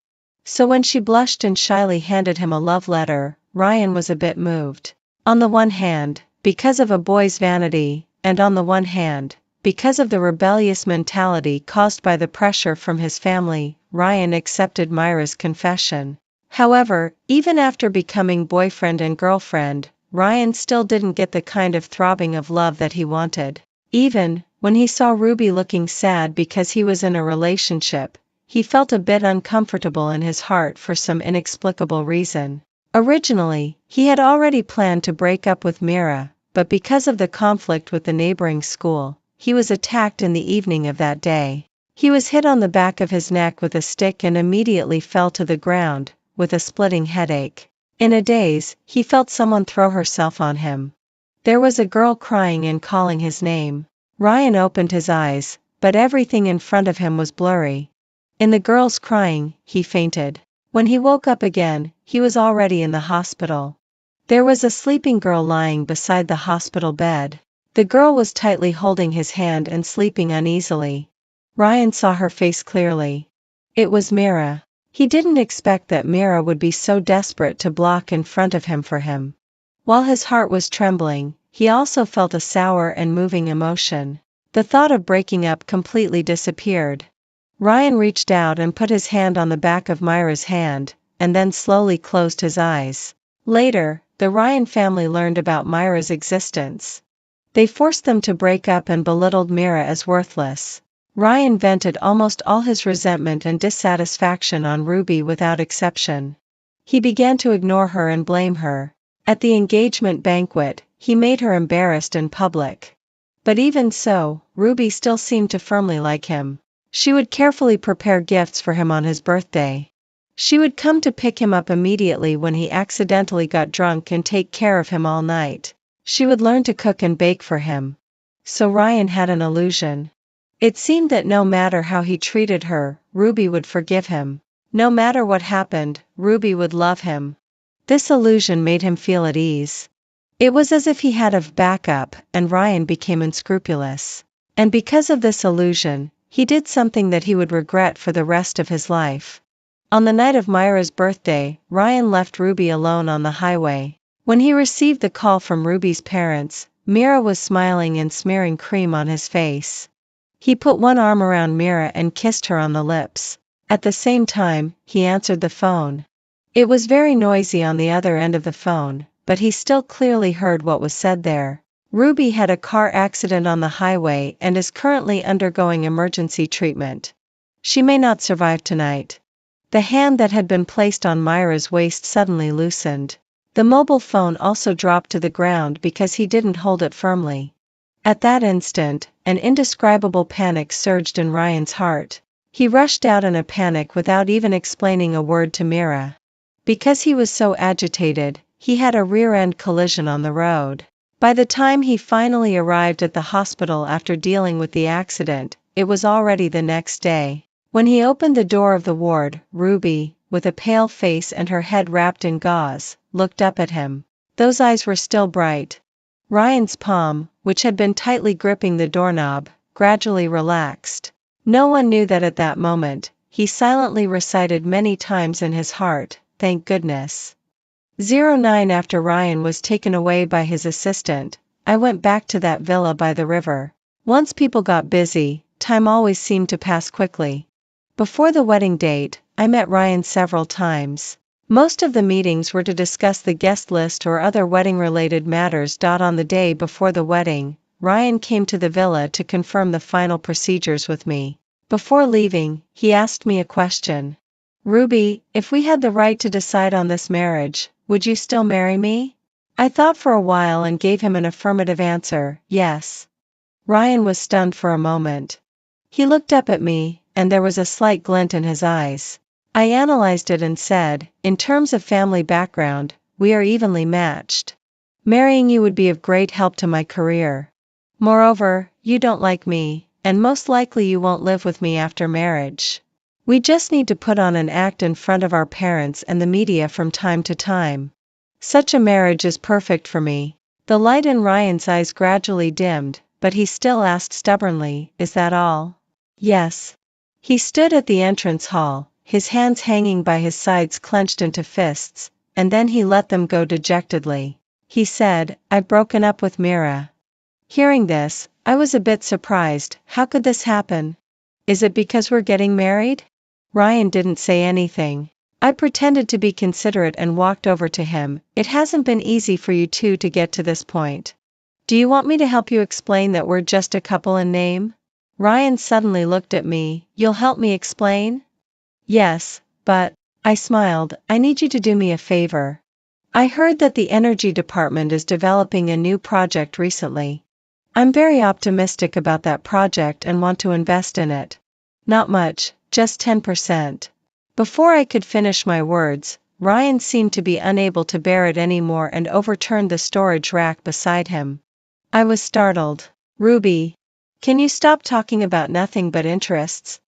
So when she blushed and shyly handed him a love letter, Ryan was a bit moved. On the one hand, because of a boy's vanity, and on the one hand, because of the rebellious mentality caused by the pressure from his family, Ryan accepted Myra's confession. However, even after becoming boyfriend and girlfriend, Ryan still didn't get the kind of throbbing of love that he wanted. Even when he saw Ruby looking sad because he was in a relationship, he felt a bit uncomfortable in his heart for some inexplicable reason. Originally, he had already planned to break up with Mira, but because of the conflict with the neighboring school, he was attacked in the evening of that day. He was hit on the back of his neck with a stick and immediately fell to the ground, with a splitting headache. In a daze, he felt someone throw herself on him. There was a girl crying and calling his name. Ryan opened his eyes, but everything in front of him was blurry. In the girl's crying, he fainted. When he woke up again, he was already in the hospital. There was a sleeping girl lying beside the hospital bed. The girl was tightly holding his hand and sleeping uneasily. Ryan saw her face clearly. It was Mira. He didn't expect that Mira would be so desperate to block in front of him for him. While his heart was trembling, he also felt a sour and moving emotion. The thought of breaking up completely disappeared. Ryan reached out and put his hand on the back of Myra's hand, and then slowly closed his eyes. Later, the Ryan family learned about Myra's existence. They forced them to break up and belittled Mira as worthless. Ryan vented almost all his resentment and dissatisfaction on Ruby without exception. He began to ignore her and blame her. At the engagement banquet, he made her embarrassed in public. But even so, Ruby still seemed to firmly like him. She would carefully prepare gifts for him on his birthday. She would come to pick him up immediately when he accidentally got drunk and take care of him all night. She would learn to cook and bake for him. So Ryan had an illusion. It seemed that no matter how he treated her, Ruby would forgive him. No matter what happened, Ruby would love him. This illusion made him feel at ease. It was as if he had a backup, and Ryan became unscrupulous. And because of this illusion, he did something that he would regret for the rest of his life. On the night of Myra's birthday, Ryan left Ruby alone on the highway. When he received the call from Ruby's parents, Mira was smiling and smearing cream on his face. He put one arm around Mira and kissed her on the lips. At the same time, he answered the phone. It was very noisy on the other end of the phone, but he still clearly heard what was said there. Ruby had a car accident on the highway and is currently undergoing emergency treatment. She may not survive tonight. The hand that had been placed on Myra's waist suddenly loosened. The mobile phone also dropped to the ground because he didn't hold it firmly. At that instant, an indescribable panic surged in Ryan's heart. He rushed out in a panic without even explaining a word to Mira. Because he was so agitated, he had a rear-end collision on the road. By the time he finally arrived at the hospital after dealing with the accident, it was already the next day. When he opened the door of the ward, Ruby, with a pale face and her head wrapped in gauze, looked up at him. Those eyes were still bright. Ryan's palm, which had been tightly gripping the doorknob, gradually relaxed. No one knew that at that moment, he silently recited many times in his heart, "Thank goodness." 09 After Ryan was taken away by his assistant, I went back to that villa by the river. Once people got busy, time always seemed to pass quickly. Before the wedding date, I met Ryan several times. Most of the meetings were to discuss the guest list or other wedding-related matters. On the day before the wedding, Ryan came to the villa to confirm the final procedures with me. Before leaving, he asked me a question. Ruby, if we had the right to decide on this marriage, would you still marry me? I thought for a while and gave him an affirmative answer, yes. Ryan was stunned for a moment. He looked up at me, and there was a slight glint in his eyes. I analyzed it and said, in terms of family background, we are evenly matched. Marrying you would be of great help to my career. Moreover, you don't like me, and most likely you won't live with me after marriage. We just need to put on an act in front of our parents and the media from time to time. Such a marriage is perfect for me. The light in Ryan's eyes gradually dimmed, but he still asked stubbornly, is that all? Yes. He stood at the entrance hall, his hands hanging by his sides clenched into fists, and then he let them go dejectedly. He said, I've broken up with Mira. Hearing this, I was a bit surprised. How could this happen? Is it because we're getting married? Ryan didn't say anything. I pretended to be considerate and walked over to him. It hasn't been easy for you two to get to this point. Do you want me to help you explain that we're just a couple in name? Ryan suddenly looked at me. You'll help me explain? Yes, but, I smiled, I need you to do me a favor. I heard that the energy department is developing a new project recently. I'm very optimistic about that project and want to invest in it. Not much, just 10%. Before I could finish my words, Ryan seemed to be unable to bear it anymore and overturned the storage rack beside him. I was startled. Ruby, can you stop talking about nothing but interests?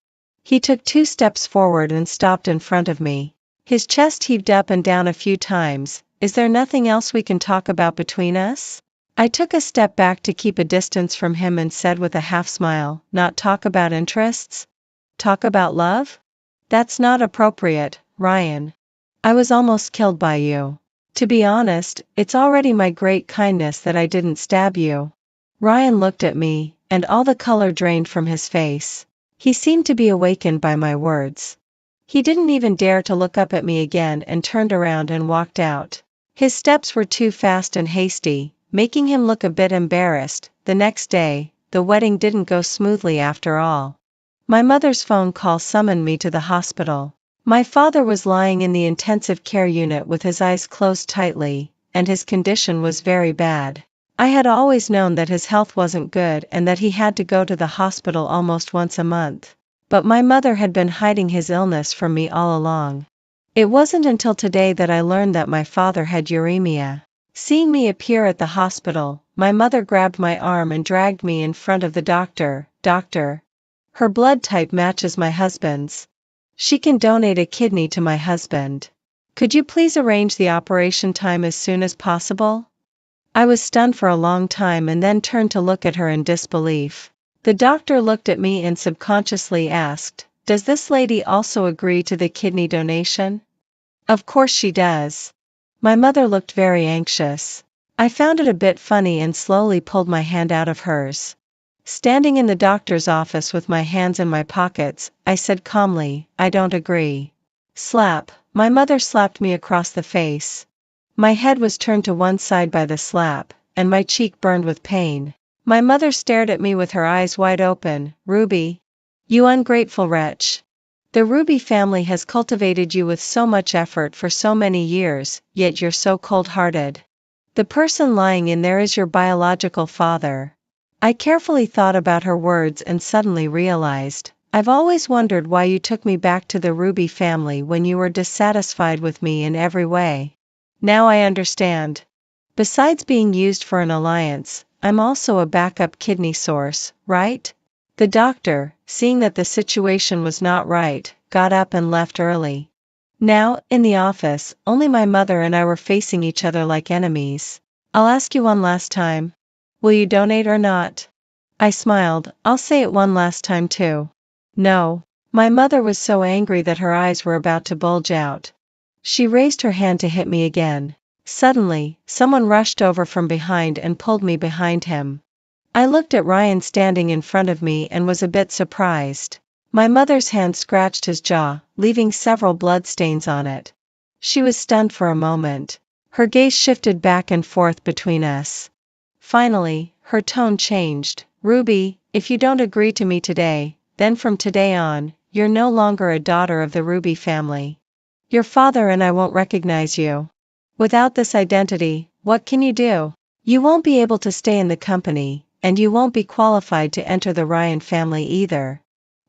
He took 2 steps forward and stopped in front of me. His chest heaved up and down a few times. Is there nothing else we can talk about between us? I took a step back to keep a distance from him and said with a half smile, not talk about interests? Talk about love? That's not appropriate, Ryan. I was almost killed by you. To be honest, it's already my great kindness that I didn't stab you. Ryan looked at me, and all the color drained from his face. He seemed to be awakened by my words. He didn't even dare to look up at me again and turned around and walked out. His steps were too fast and hasty, making him look a bit embarrassed. The next day, the wedding didn't go smoothly after all. My mother's phone call summoned me to the hospital. My father was lying in the intensive care unit with his eyes closed tightly, and his condition was very bad. I had always known that his health wasn't good and that he had to go to the hospital almost once a month. But my mother had been hiding his illness from me all along. It wasn't until today that I learned that my father had uremia. Seeing me appear at the hospital, my mother grabbed my arm and dragged me in front of the doctor. Doctor, her blood type matches my husband's. She can donate a kidney to my husband. Could you please arrange the operation time as soon as possible? I was stunned for a long time and then turned to look at her in disbelief. The doctor looked at me and subconsciously asked, does this lady also agree to the kidney donation? Of course she does. My mother looked very anxious. I found it a bit funny and slowly pulled my hand out of hers. Standing in the doctor's office with my hands in my pockets, I said calmly, I don't agree. Slap. My mother slapped me across the face. My head was turned to one side by the slap, and my cheek burned with pain. My mother stared at me with her eyes wide open. Ruby, you ungrateful wretch. The Ruby family has cultivated you with so much effort for so many years, yet you're so cold-hearted. The person lying in there is your biological father. I carefully thought about her words and suddenly realized, I've always wondered why you took me back to the Ruby family when you were dissatisfied with me in every way. Now I understand. Besides being used for an alliance, I'm also a backup kidney source, right? The doctor, seeing that the situation was not right, got up and left early. Now, in the office, only my mother and I were facing each other like enemies. I'll ask you one last time. Will you donate or not? I smiled. I'll say it one last time too. No. My mother was so angry that her eyes were about to bulge out. She raised her hand to hit me again. Suddenly, someone rushed over from behind and pulled me behind him. I looked at Ryan standing in front of me and was a bit surprised. My mother's hand scratched his jaw, leaving several bloodstains on it. She was stunned for a moment. Her gaze shifted back and forth between us. Finally, her tone changed. Ruby, if you don't agree to me today, then from today on, you're no longer a daughter of the Ruby family. Your father and I won't recognize you. Without this identity, what can you do? You won't be able to stay in the company, and you won't be qualified to enter the Ryan family either.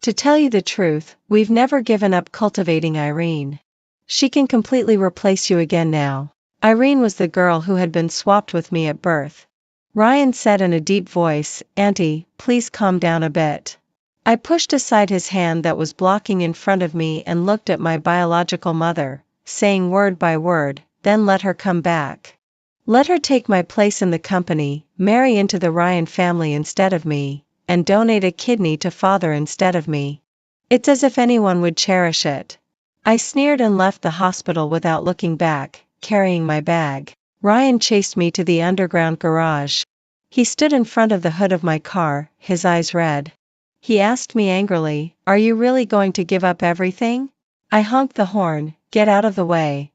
To tell you the truth, we've never given up cultivating Irene. She can completely replace you again now. Irene was the girl who had been swapped with me at birth. Ryan said in a deep voice, "Auntie, please calm down a bit." I pushed aside his hand that was blocking in front of me and looked at my biological mother, saying word by word, "Then let her come back. Let her take my place in the company, marry into the Ryan family instead of me, and donate a kidney to father instead of me. It's as if anyone would cherish it." I sneered and left the hospital without looking back, carrying my bag. Ryan chased me to the underground garage. He stood in front of the hood of my car, his eyes red. He asked me angrily, "Are you really going to give up everything?" I honked the horn, "Get out of the way.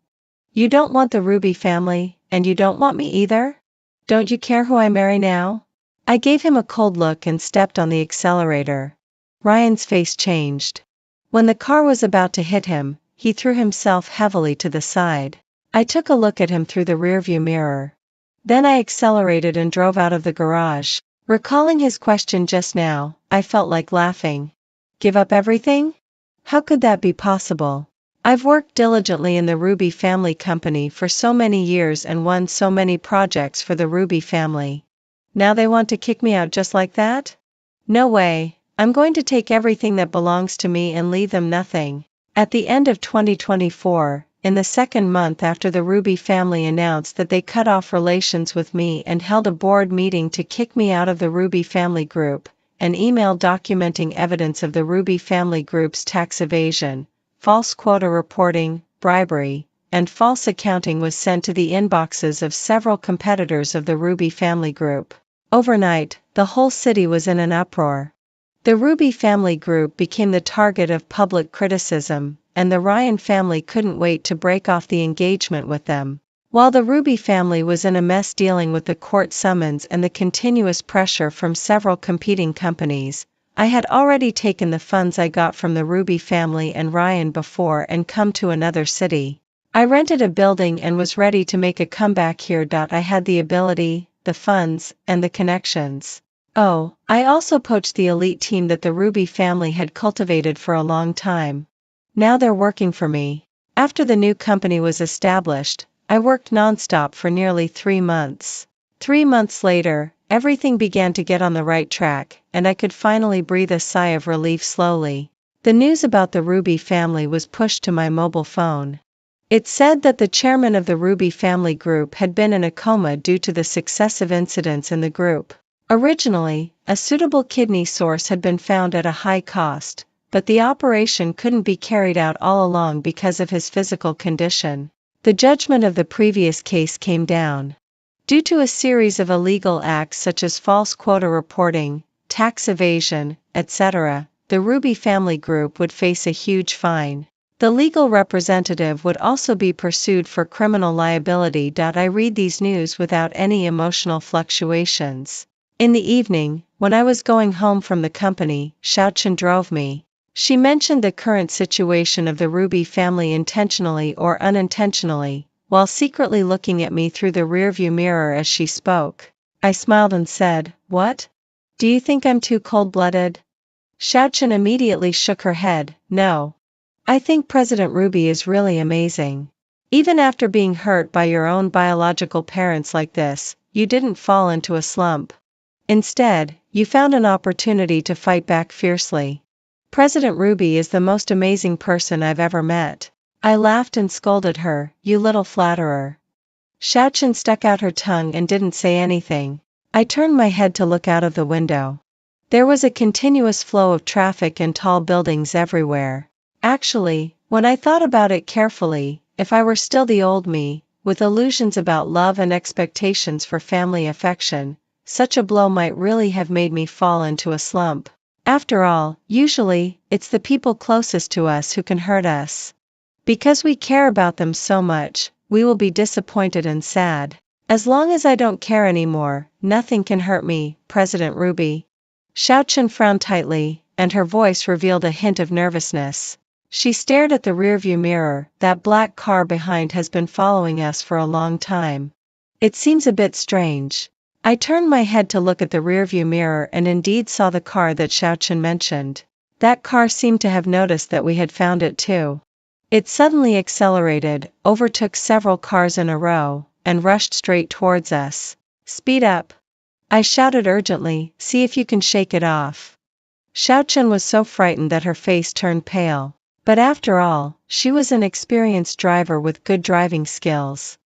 You don't want the Ruby family, and you don't want me either? Don't you care who I marry now?" I gave him a cold look and stepped on the accelerator. Ryan's face changed. When the car was about to hit him, he threw himself heavily to the side. I took a look at him through the rearview mirror. Then I accelerated and drove out of the garage. Recalling his question just now, I felt like laughing. Give up everything? How could that be possible? I've worked diligently in the Ruby family company for so many years and won so many projects for the Ruby family. Now they want to kick me out just like that? No way. I'm going to take everything that belongs to me and leave them nothing. At the end of 2024, in the second month after the Ruby family announced that they cut off relations with me and held a board meeting to kick me out of the Ruby family group, an email documenting evidence of the Ruby family group's tax evasion, false quota reporting, bribery, and false accounting was sent to the inboxes of several competitors of the Ruby family group. Overnight, the whole city was in an uproar. The Ruby family group became the target of public criticism, and the Ryan family couldn't wait to break off the engagement with them. While the Ruby family was in a mess dealing with the court summons and the continuous pressure from several competing companies, I had already taken the funds I got from the Ruby family and Ryan before and come to another city. I rented a building and was ready to make a comeback here. I had the ability, the funds, and the connections. Oh, I also poached the elite team that the Ruby family had cultivated for a long time. Now they're working for me. After the new company was established, I worked nonstop for nearly 3 months. 3 months later, everything began to get on the right track, and I could finally breathe a sigh of relief slowly. The news about the Ruby family was pushed to my mobile phone. It said that the chairman of the Ruby family group had been in a coma due to the successive incidents in the group. Originally, a suitable kidney source had been found at a high cost, but the operation couldn't be carried out all along because of his physical condition. The judgment of the previous case came down. Due to a series of illegal acts such as false quota reporting, tax evasion, etc., the Ruby family group would face a huge fine. The legal representative would also be pursued for criminal liability. I read these news without any emotional fluctuations. In the evening, when I was going home from the company, Xiaochen drove me. She mentioned the current situation of the Ruby family intentionally or unintentionally, while secretly looking at me through the rearview mirror as she spoke. I smiled and said, "What? Do you think I'm too cold-blooded?" Xiaochen immediately shook her head, "No. I think President Ruby is really amazing. Even after being hurt by your own biological parents like this, you didn't fall into a slump. Instead, you found an opportunity to fight back fiercely. President Ruby is the most amazing person I've ever met." I laughed and scolded her, "You little flatterer." Xiaochen stuck out her tongue and didn't say anything. I turned my head to look out of the window. There was a continuous flow of traffic and tall buildings everywhere. Actually, when I thought about it carefully, if I were still the old me, with illusions about love and expectations for family affection, such a blow might really have made me fall into a slump. After all, usually, it's the people closest to us who can hurt us. Because we care about them so much, we will be disappointed and sad. As long as I don't care anymore, nothing can hurt me, President Ruby. Xiaochen frowned tightly, and her voice revealed a hint of nervousness. She stared at the rearview mirror. That black car behind has been following us for a long time. It seems a bit strange. I turned my head to look at the rearview mirror and indeed saw the car that Xiaochen mentioned. That car seemed to have noticed that we had found it too. It suddenly accelerated, overtook several cars in a row, and rushed straight towards us. Speed up! I shouted urgently, see if you can shake it off. Xiaochen was so frightened that her face turned pale. But after all, she was an experienced driver with good driving skills.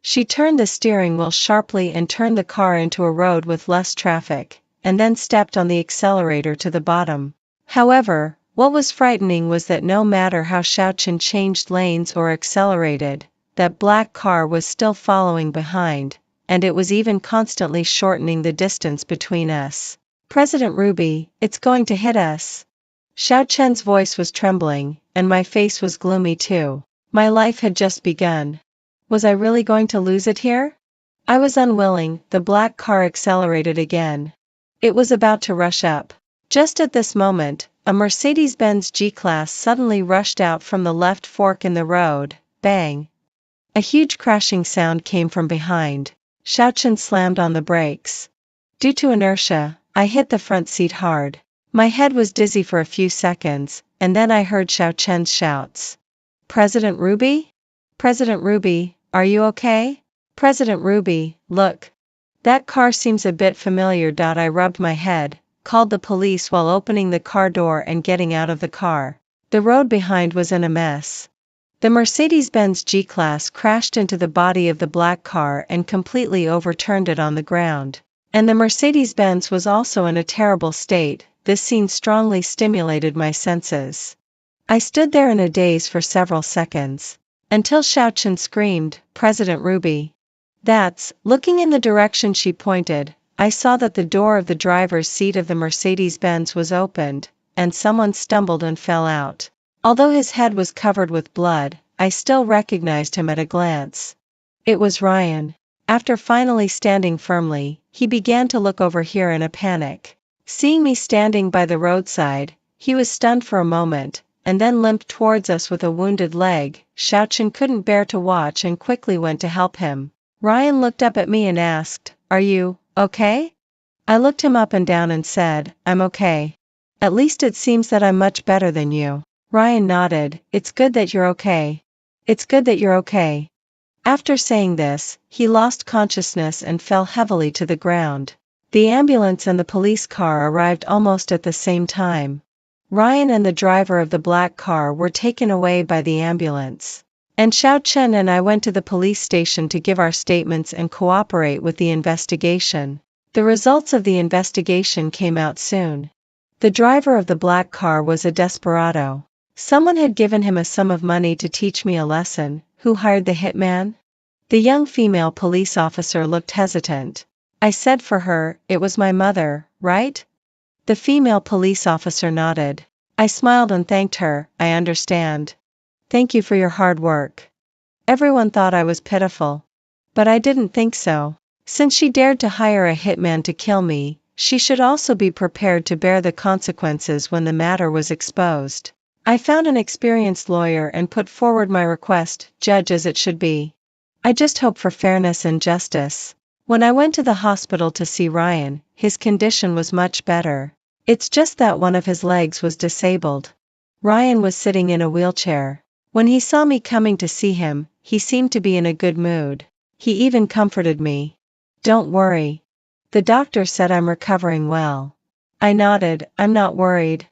She turned the steering wheel sharply and turned the car into a road with less traffic, and then stepped on the accelerator to the bottom. However, what was frightening was that no matter how Xiaochen changed lanes or accelerated, that black car was still following behind, and it was even constantly shortening the distance between us. President Ruby, it's going to hit us. Xiaochen's voice was trembling, and my face was gloomy too. My life had just begun. Was I really going to lose it here? I was unwilling. The black car accelerated again. It was about to rush up. Just at this moment, a Mercedes-Benz G-Class suddenly rushed out from the left fork in the road. Bang! A huge crashing sound came from behind. Xiaochen slammed on the brakes. Due to inertia, I hit the front seat hard. My head was dizzy for a few seconds, and then I heard Xiaochen's shouts. President Ruby? President Ruby, are you okay? President Ruby, look. That car seems a bit familiar. I rubbed my head, called the police while opening the car door and getting out of the car. The road behind was in a mess. The Mercedes-Benz G-Class crashed into the body of the black car and completely overturned it on the ground. And the Mercedes-Benz was also in a terrible state. This scene strongly stimulated my senses. I stood there in a daze for several seconds, until Xiaochen screamed, President Ruby. Looking in the direction she pointed, I saw that the door of the driver's seat of the Mercedes-Benz was opened, and someone stumbled and fell out. Although his head was covered with blood, I still recognized him at a glance. It was Ryan. After finally standing firmly, he began to look over here in a panic. Seeing me standing by the roadside, he was stunned for a moment, and then limped towards us with a wounded leg. Xiaochen couldn't bear to watch and quickly went to help him. Ryan looked up at me and asked, Are you okay? I looked him up and down and said, I'm okay. At least it seems that I'm much better than you. Ryan nodded, It's good that you're okay. It's good that you're okay. After saying this, he lost consciousness and fell heavily to the ground. The ambulance and the police car arrived almost at the same time. Ryan and the driver of the black car were taken away by the ambulance. And Xiaochen and I went to the police station to give our statements and cooperate with the investigation. The results of the investigation came out soon. The driver of the black car was a desperado. Someone had given him a sum of money to teach me a lesson. Who hired the hitman? The young female police officer looked hesitant. I said for her, it was my mother, right? The female police officer nodded. I smiled and thanked her, I understand. Thank you for your hard work. Everyone thought I was pitiful. But I didn't think so. Since she dared to hire a hitman to kill me, she should also be prepared to bear the consequences when the matter was exposed. I found an experienced lawyer and put forward my request, judge as it should be. I just hope for fairness and justice. When I went to the hospital to see Ryan, his condition was much better. It's just that one of his legs was disabled. Ryan was sitting in a wheelchair. When he saw me coming to see him, he seemed to be in a good mood. He even comforted me. Don't worry. The doctor said I'm recovering well. I nodded, I'm not worried.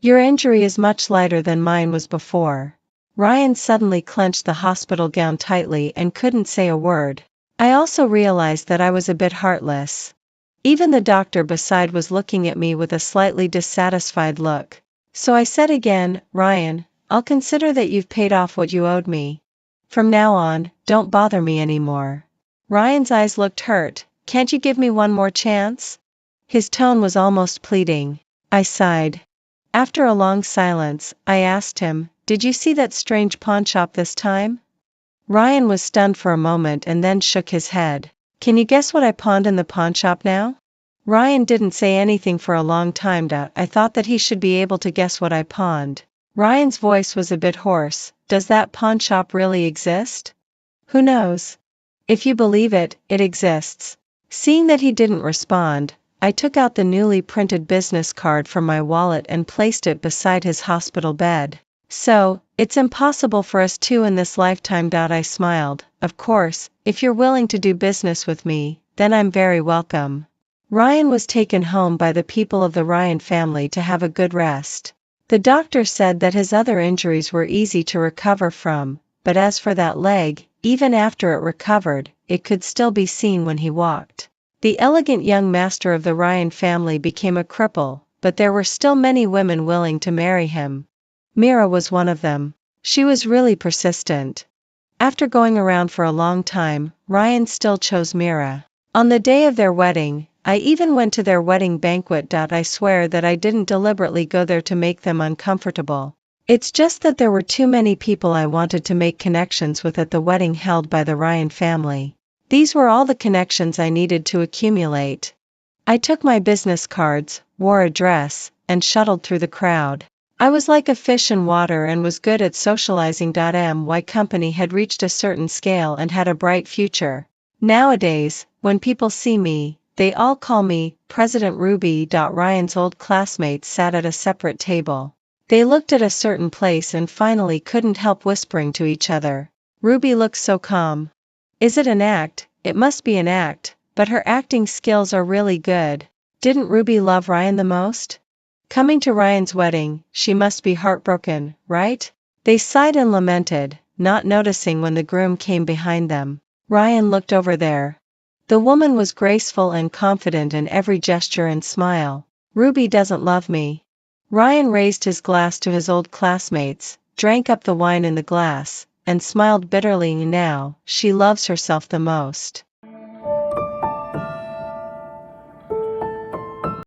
Your injury is much lighter than mine was before. Ryan suddenly clenched the hospital gown tightly and couldn't say a word. I also realized that I was a bit heartless. Even the doctor beside was looking at me with a slightly dissatisfied look. So I said again, Ryan, I'll consider that you've paid off what you owed me. From now on, don't bother me anymore. Ryan's eyes looked hurt. Can't you give me one more chance? His tone was almost pleading. I sighed. After a long silence, I asked him, Did you see that strange pawnshop this time? Ryan was stunned for a moment and then shook his head. Can you guess what I pawned in the pawnshop now? Ryan didn't say anything for a long time. I thought that he should be able to guess what I pawned. Ryan's voice was a bit hoarse. Does that pawn shop really exist? Who knows? If you believe it, it exists. Seeing that he didn't respond, I took out the newly printed business card from my wallet and placed it beside his hospital bed. So, it's impossible for us two in this lifetime. I smiled. Of course, if you're willing to do business with me, then I'm very welcome. Ryan was taken home by the people of the Ryan family to have a good rest. The doctor said that his other injuries were easy to recover from, but as for that leg, even after it recovered, it could still be seen when he walked. The elegant young master of the Ryan family became a cripple, but there were still many women willing to marry him. Mira was one of them. She was really persistent. After going around for a long time, Ryan still chose Mira. On the day of their wedding, I even went to their wedding banquet. I swear that I didn't deliberately go there to make them uncomfortable. It's just that there were too many people I wanted to make connections with at the wedding held by the Ryan family. These were all the connections I needed to accumulate. I took my business cards, wore a dress, and shuttled through the crowd. I was like a fish in water and was good at socializing. My company had reached a certain scale and had a bright future. Nowadays, when people see me, they all call me President Ruby. Ryan's old classmates sat at a separate table. They looked at a certain place and finally couldn't help whispering to each other. Ruby looks so calm. Is it an act? It must be an act, but her acting skills are really good. Didn't Ruby love Ryan the most? Coming to Ryan's wedding, she must be heartbroken, right? They sighed and lamented, not noticing when the groom came behind them. Ryan looked over there. The woman was graceful and confident in every gesture and smile. Ruby doesn't love me. Ryan raised his glass to his old classmates, drank up the wine in the glass, and smiled bitterly. Now, she loves herself the most.